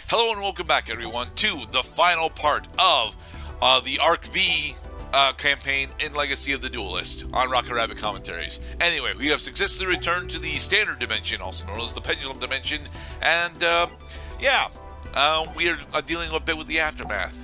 Hello and welcome back, everyone, to the final part of the Arc V campaign in Legacy of the Duelist on Rocket Rabbit Commentaries. Anyway, we have successfully returned to the Standard Dimension, also known as the Pendulum Dimension, and we are dealing a bit with the aftermath.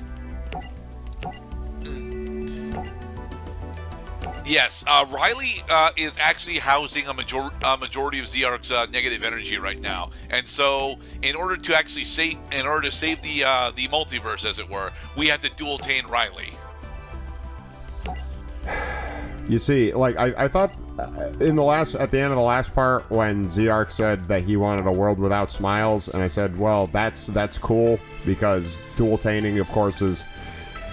Yes, Riley is actually housing a majority of Zrark's negative energy right now, and so in order to save the multiverse, as it were, we have to Dueltain Riley. You see, like I thought at the end of the last part when Zrark said that he wanted a world without smiles, and I said, well, that's cool because Dueltaining, of course, is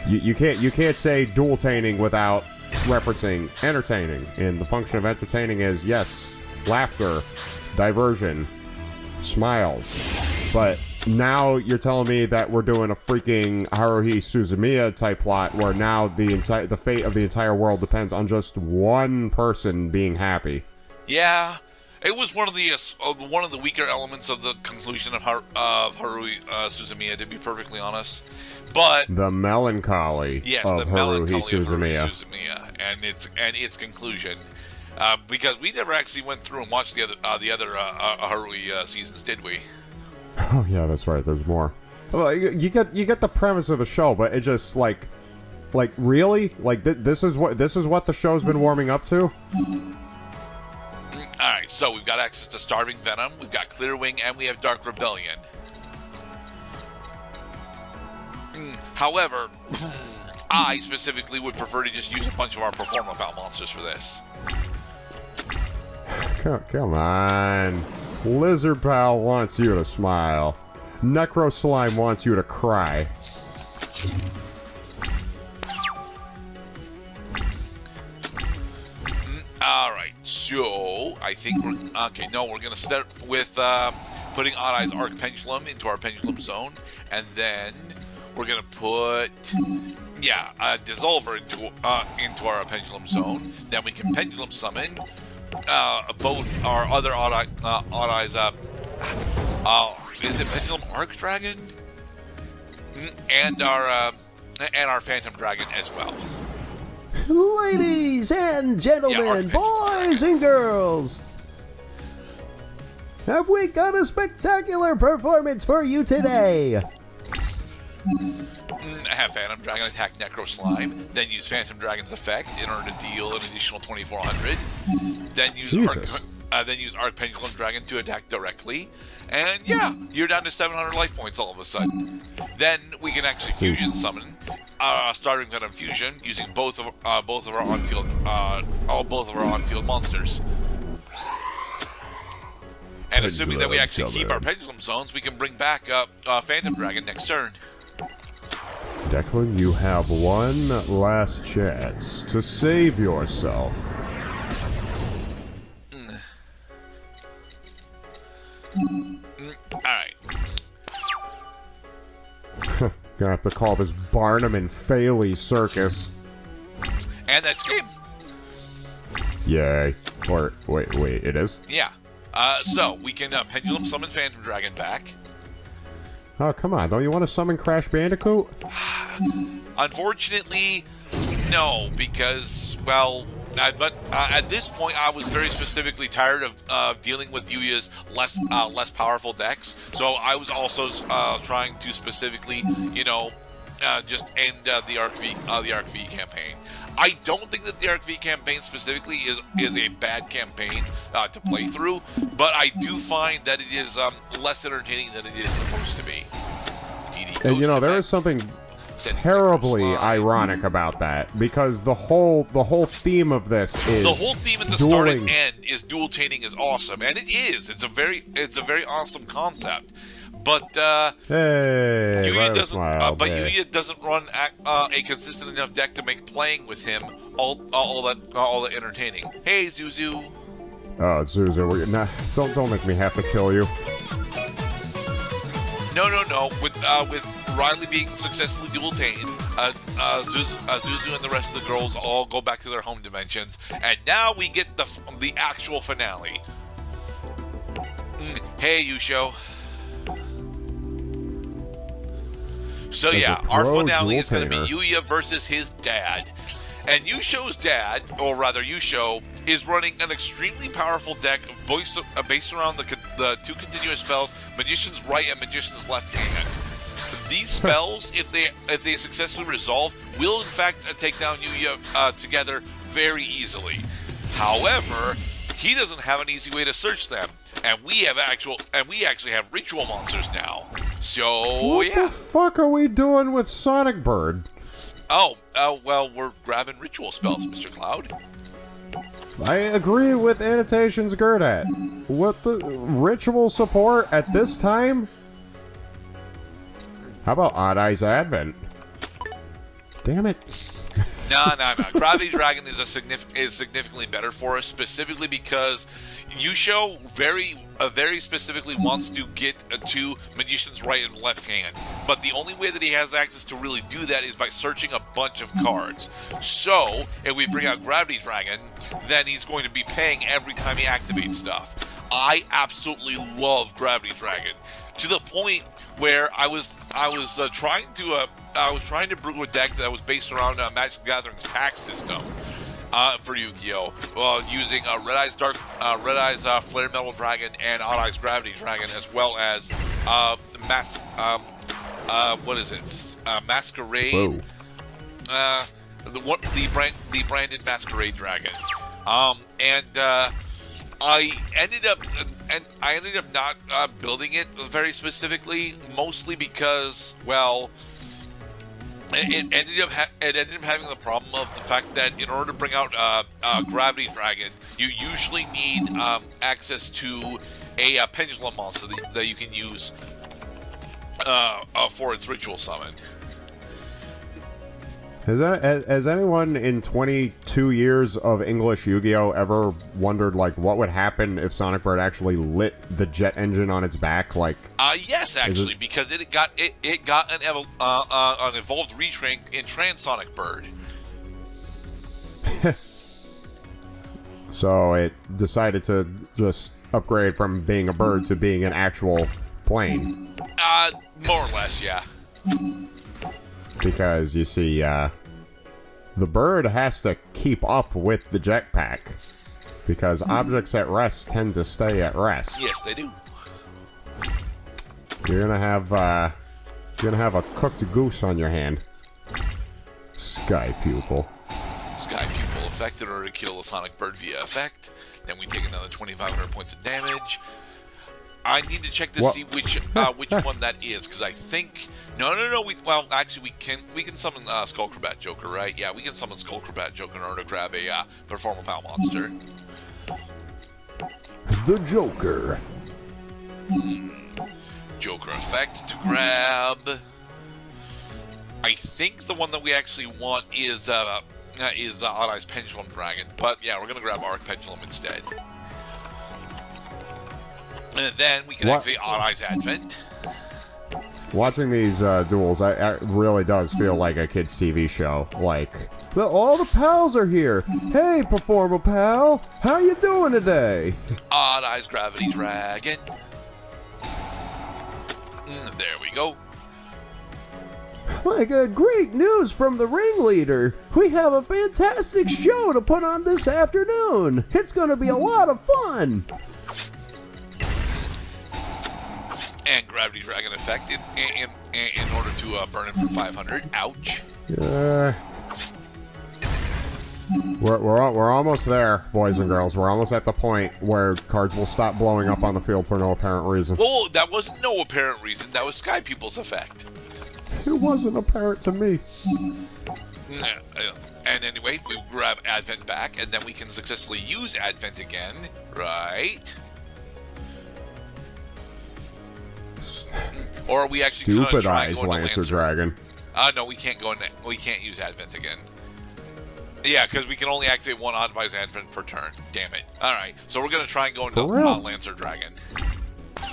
you can't say Dueltaining without referencing entertaining, and the function of entertaining is, yes, laughter, diversion, smiles. But now you're telling me that we're doing a freaking Haruhi Suzumiya type plot where now the fate of the entire world depends on just one person being happy. Yeah, it was one of the weaker elements of the conclusion of Haruhi Suzumiya, to be perfectly honest. But the melancholy, yes, of the Haruhi melancholy Suzumiya. of Suzumiya, and its conclusion, because we never actually went through and watched the other Haruhi seasons, did we? Oh yeah, that's right. There's more. Well, you get the premise of the show, but it just like really, like this is what the show's been warming up to. All right, so we've got access to Starving Venom, we've got Clearwing, and we have Dark Rebellion. However, I specifically would prefer to just use a bunch of our Performa Pal monsters for this. Come on. Lizard Pal wants you to smile. Necro Slime wants you to cry. Alright, so I think we're going to start with putting Odd Eye's Arc Pendulum into our Pendulum Zone, and then we're going to put a Dissolver into our Pendulum Zone. Then we can Pendulum Summon both our other Odd Eye's is it Pendulum Arc Dragon? And our Phantom Dragon as well. Ladies and gentlemen, boys and girls, have we got a spectacular performance for you today? Have Phantom Dragon attack Necro Slime, then use Phantom Dragon's effect in order to deal an additional 2,400. Then use Arc Pendulum Dragon to attack directly, and you're down to 700 life points all of a sudden. Then we can actually fusion summon Starving Venom Fusion using both of our on-field monsters. And assuming that we actually keep our Pendulum Zones, we can bring back Phantom Dragon next turn. Declan, you have one last chance to save yourself. Alright. Gonna have to call this Barnum and Faley circus. And that's game. Yay. Or, wait, it is? Yeah. So, we can Pendulum Summon Phantom Dragon back. Oh, come on. Don't you want to summon Crash Bandicoot? Unfortunately, no, because, well, at this point, I was very specifically tired of dealing with Yuya's less powerful decks. So I was also trying to specifically, just end the Arc V campaign. I don't think that the Arc V campaign specifically is a bad campaign to play through, but I do find that it is less entertaining than it is supposed to be. And there is something terribly ironic about that, because the whole theme of this is the whole theme at the start and end is Dueltaining is awesome, and it is. It's a very awesome concept. But Yuya doesn't run a consistent enough deck to make playing with him all that entertaining. Hey, Zuzu. Oh, Zuzu, don't make me have to kill you. No. With Riley being successfully Dueltained, Zuzu and the rest of the girls all go back to their home dimensions, and now we get the actual finale. Hey, Yusho. So As a yeah, our pro finale is going to be dueltainer. Yuya versus his dad. And Yusho's dad, or rather Yusho, is running an extremely powerful deck based around the two continuous spells, Magician's Right and Magician's Left Hand. These spells, if they successfully resolve, will in fact take down Yuya together very easily. However, he doesn't have an easy way to search them, and we actually have ritual monsters now. So What yeah. the fuck are we doing with Sonic Bird? Well, we're grabbing ritual spells, Mr. Cloud. I agree with Annotation's Gerdat. What the ritual support at this time? How about Odd Eyes Advent? Damn it. No. Gravity Dragon is significantly better for us, specifically because Yusho very specifically wants to get to Magician's Right and Left Hand. But the only way that he has access to really do that is by searching a bunch of cards. So, if we bring out Gravity Dragon, then he's going to be paying every time he activates stuff. I absolutely love Gravity Dragon, to the point where I was trying to brew a deck that was based around Magic the Gathering's tax system for Yu-Gi-Oh! Using Red Eyes Flare Metal Dragon and Odd Eyes Gravity Dragon, as well as Masquerade. Whoa. The branded Masquerade Dragon. I ended up not building it very specifically, mostly because, well, it ended up having the problem of the fact that in order to bring out Gravity Dragon, you usually need access to a pendulum monster that you can use for its ritual summon. Has anyone in 22 years of English Yu-Gi-Oh! Ever wondered, like, what would happen if Sonic Bird actually lit the jet engine on its back? Like, yes, actually, because it got an evolved retrain in Transonic Bird. So it decided to just upgrade from being a bird to being an actual plane. More or less, yeah. Because, you see, the bird has to keep up with the jetpack. Because objects at rest tend to stay at rest. Yes, they do. You're gonna have a cooked goose on your hand. Sky Pupil. Sky Pupil effect in order to kill a Sonic Bird via effect. Then we take another 2,500 points of damage. I need to check to see which one that is, because I think no. We can summon Skullcrobat Joker, right? Yeah, we can summon Skullcrobat Joker in order to grab a Performal Pal monster. The Joker. Joker effect to grab. I think the one that we actually want is Odd Eyes Pendulum Dragon, but yeah, we're gonna grab Arc Pendulum instead. And then we can activate Odd Eyes Advent. Watching these duels, it really does feel like a kid's TV show. Like, all the pals are here. Hey, Performal Pal, how you doing today? Odd Eyes Gravity Dragon. There we go. My God, great news from the ringleader. We have a fantastic show to put on this afternoon. It's going to be a lot of fun. And Gravity Dragon effect in order to burn him for 500. Ouch. We're almost there, boys and girls. We're almost at the point where cards will stop blowing up on the field for no apparent reason. Well, that wasn't no apparent reason. That was Sky Pupil's effect. It wasn't apparent to me. And anyway, we grab Advent back, and then we can successfully use Advent again, right? Or are we actually going to Stupid try and Eyes go into Lancer Dragon. No, we can't go. We can't use Advent again. Yeah, because we can only activate one Odd Eyes Advent per turn. Damn it! All right, so we're going to try and go into Lancer Dragon.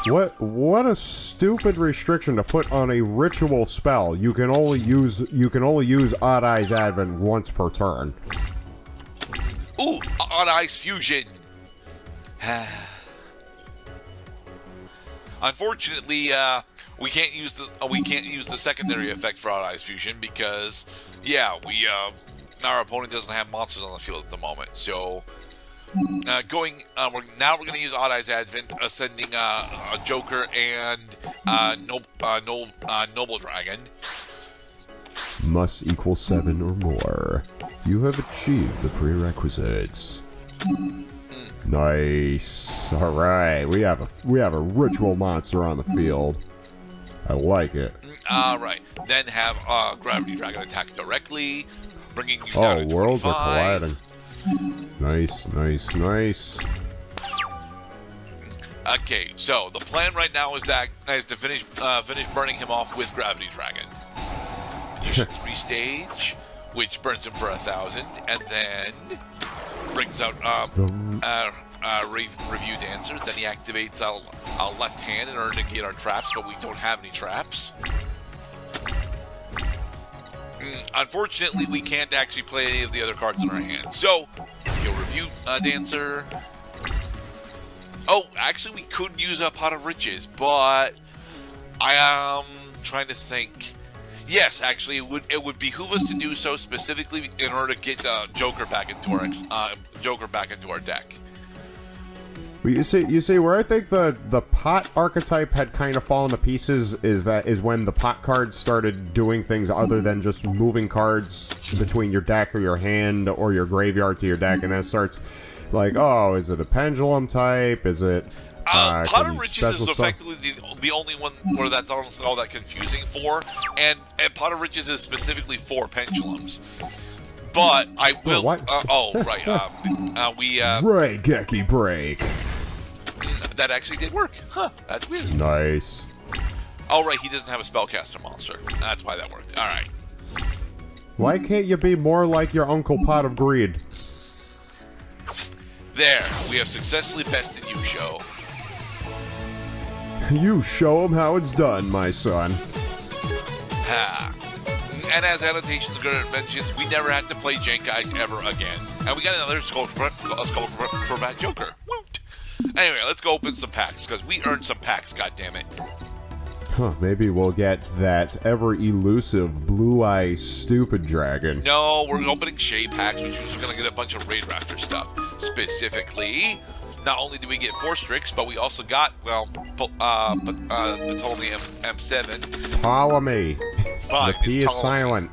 What a stupid restriction to put on a ritual spell. You can only use Odd Eyes Advent once per turn. Ooh, Odd Eyes Fusion. Unfortunately, we can't use the secondary effect for Odd Eyes Fusion because our opponent doesn't have monsters on the field at the moment. So we're going to use Odd Eyes Advent, ascending a Joker and Noble Dragon. Must equal 7 or more. You have achieved the prerequisites. Nice. All right, we have a ritual monster on the field. I like it. All right, then have Gravity Dragon attack directly, bringing you down to worlds 25. are colliding. Nice. Okay, so the plan right now is to finish burning him off with Gravity Dragon. Magician's Restage, which burns him for 1,000, and then brings out Review Dancer. Then he activates our left hand in order to negate our traps, but we don't have any traps. Unfortunately, we can't actually play any of the other cards in our hand. So, he'll Review Dancer. Oh, actually, we could use a Pot of Riches, but I am trying to think. Yes, actually, it would behoove us to do so specifically in order to get Joker back into our deck. Well, you see, where I think the pot archetype had kind of fallen to pieces is when the pot cards started doing things other than just moving cards between your deck or your hand or your graveyard to your deck, and then it starts like, oh, is it a pendulum type? Is it Pot of Riches is effectively the only one where that's all that confusing for, and Pot of Riches is specifically for pendulums. But I will. What? Break, Geki, break. That actually did work. Huh? That's weird. Nice. Oh, right, he doesn't have a spellcaster monster. That's why that worked. All right. Why can't you be more like your Uncle Pot of Greed? There, we have successfully bested you, Show. You show him how it's done, my son. Ha. And as Annotations Good mentions, we never had to play Jenkai's ever again. And we got another Skull Cravat Joker. Woot! Anyway, let's go open some packs, because we earned some packs, goddammit. Huh, maybe we'll get that ever-elusive blue-eye stupid dragon. No, we're opening Shade packs, which is going to get a bunch of Raid Raptor stuff. Specifically, not only do we get Force Strix, but we also got, Ptolemy M7. Ptolemy. Fine, The P is silent.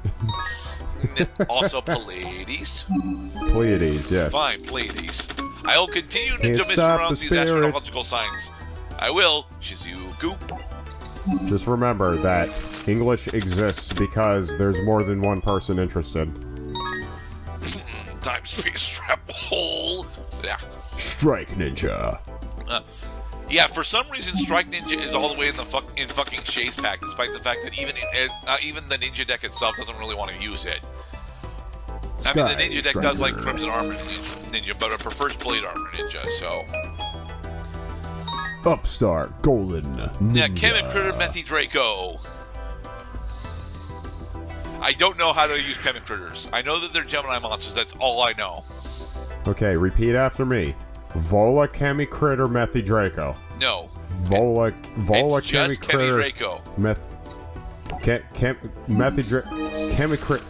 Also Pleiades. Pleiades, yes. Fine, Pleiades. I will continue to Can't stop mispronounce the these spirits. astrological signs. I will. Shizuku. Just remember that English exists because there's more than one person interested. Time space trap hole. Yeah. Strike Ninja. Yeah, for some reason, Strike Ninja is all the way in fucking Shay's pack, despite the fact that even the Ninja deck itself doesn't really want to use it. I mean, the Ninja deck does like Crimson Armor Ninja, but it prefers Blade Armor Ninja, so... Upstart Golden Ninja. Yeah, Kemet Critter Methy Draco. I don't know how to use Kemet Critters. I know that they're Gemini monsters, that's all I know. Okay, repeat after me. Vola Chemi Critter Methy Draco. No. Vola It's Chemi just Kenny Critter Draco. Methy Draco. Chemi Critter.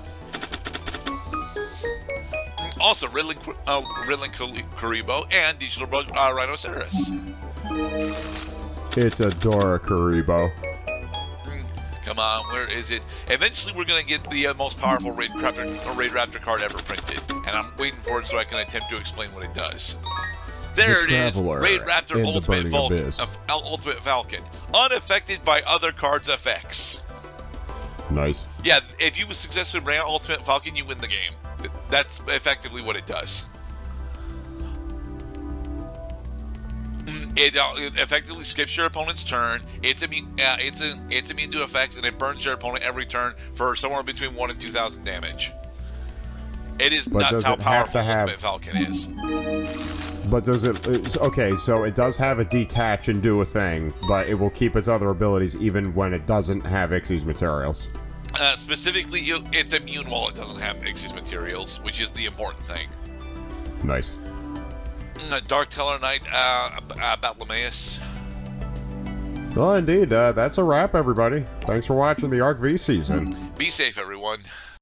Also, Riddling Karibo and Digital Rhinoceros. It's a Dora Karibo. Come on, where is it? Eventually, we're going to get the most powerful Raid Raptor card ever printed. And I'm waiting for it so I can attempt to explain what it does. There it is. Raid Raptor Ultimate Falcon. Unaffected by other cards' effects. Nice. Yeah, if you successfully ran Ultimate Falcon, you win the game. That's effectively what it does. It effectively skips your opponent's turn. It's immune to effects, and it burns your opponent every turn for somewhere between 1,000 and 2,000 damage. It is nuts how powerful Ultimate Falcon is. But does it... Okay, so it does have a detach and do a thing, but it will keep its other abilities even when it doesn't have Xyz materials. Specifically, it's immune while it doesn't have Xyz materials, which is the important thing. Nice. Dark Teller Knight, Battlemaeus. Well, indeed, that's a wrap, everybody. Thanks for watching the Arc V season. Be safe, everyone.